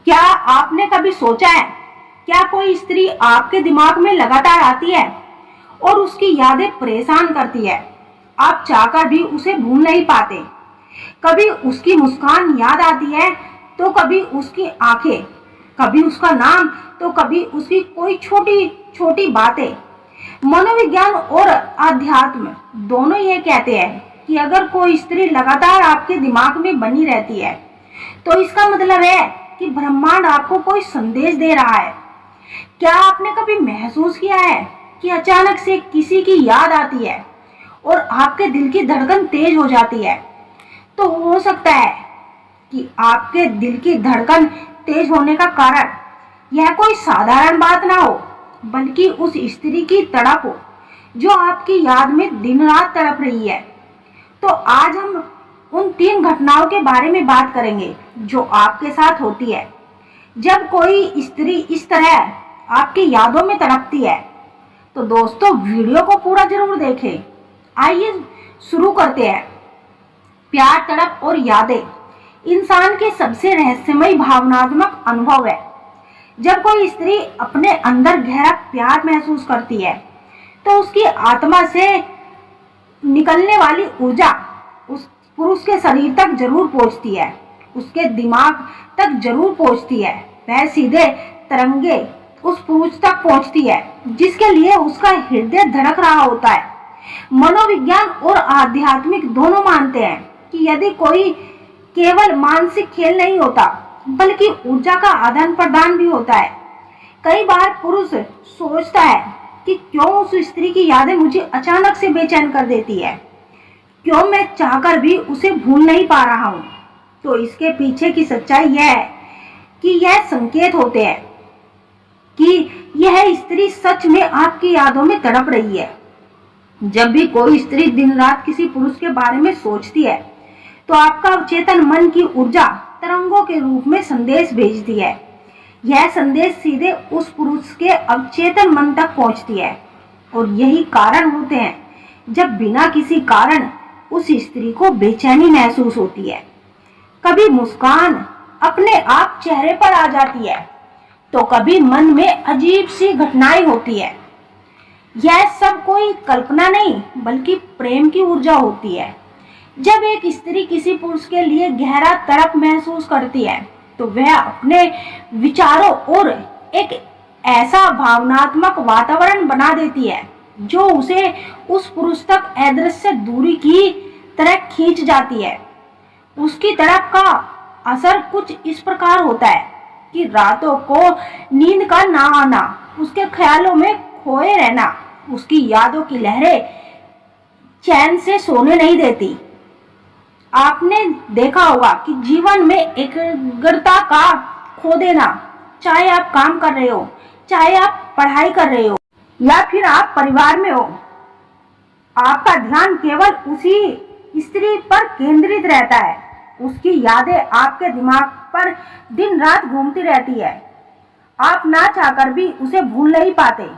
क्या आपने कभी सोचा है, क्या कोई स्त्री आपके दिमाग में लगातार आती है और उसकी यादें परेशान करती है। आप चाहकर भी उसे भूल नहीं पाते। कभी उसकी मुस्कान याद आती है, तो कभी उसकी आंखें, कभी उसका नाम, तो कभी उसकी कोई छोटी छोटी बातें। मनोविज्ञान और आध्यात्म दोनों ये कहते हैं कि अगर कोई स्त्री लगातार आपके दिमाग में बनी रहती है, तो इसका मतलब है कि ब्रह्मांड आपको कोई संदेश दे रहा है। क्या आपने कभी महसूस किया है कि अचानक से किसी की याद आती है और आपके दिल की धड़कन तेज हो जाती है? तो हो सकता है कि आपके दिल की धड़कन तेज होने का कारण यह कोई साधारण बात ना हो, बल्कि उस स्त्री की तड़प हो जो आपकी याद में दिन रात तड़प रही है। तो आज हम उन 3 घटनाओं के बारे में बात करेंगे जो आपके साथ होती है जब कोई स्त्री इस तरह आपकी यादों में तड़पती है। तो दोस्तों, वीडियो को पूरा जरूर देखें। आइए शुरू करते हैं। प्यार, तड़प और यादें इंसान के सबसे रहस्यमय भावनात्मक अनुभव है। जब कोई स्त्री अपने अंदर गहरा प्यार महसूस करती है, तो उसकी आत्मा से निकलने वाली ऊर्जा उस पुरुष के शरीर तक जरूर पहुंचती है, उसके दिमाग तक जरूर पहुंचती है। वह सीधे तरंगे उस पुरुष तक पहुंचती है जिसके लिए उसका हृदय धड़क रहा होता है। मनोविज्ञान और आध्यात्मिक दोनों मानते हैं कि यदि कोई केवल मानसिक खेल नहीं होता, बल्कि ऊर्जा का आदान प्रदान भी होता है। कई बार पुरुष सोचता है कि क्यों उस स्त्री की यादें मुझे अचानक से बेचैन कर देती है, क्यों मैं चाहकर भी उसे भूल नहीं पा रहा हूँ। तो इसके पीछे की सच्चाई यह है कि यह संकेत होते हैं कि यह स्त्री सच में आपकी यादों में तड़प रही है। जब भी कोई स्त्री दिन रात किसी पुरुष के बारे में सोचती है, तो आपका अवचेतन मन की ऊर्जा तरंगों के रूप में संदेश भेजती है। यह संदेश सीधे उस पुरुष के अवचेतन मन तक पहुंचती है, और यही कारण होते हैं जब बिना किसी कारण उस स्त्री को बेचैनी महसूस होती है। कभी मुस्कान अपने आप चेहरे पर आ जाती है, तो कभी मन में अजीब सी घटनाएं होती है। यह सब कोई कल्पना नहीं, बल्कि प्रेम की ऊर्जा होती है। जब एक स्त्री किसी पुरुष के लिए गहरा तड़प महसूस करती है, तो वह अपने विचारों और एक ऐसा भावनात्मक वातावरण बना देती है जो उसे उस पुरुष तक अदृश्य दूरी की तरह खींच जाती है। उसकी तड़प का असर कुछ इस प्रकार होता है कि रातों को नींद का ना आना, उसके ख्यालों में खोए रहना, उसकी यादों की लहरें चैन से सोने नहीं देती। आपने देखा होगा कि जीवन में एकाग्रता का खो देना, चाहे आप काम कर रहे हो, चाहे आप पढ़ाई कर रहे हो, या फिर आप परिवार में हो, आपका ध्यान केवल उसी स्त्री पर केंद्रित रहता है। उसकी यादें आपके दिमाग पर दिन रात घूमती रहती है। आप ना चाहकर भी उसे भूल नहीं पाते।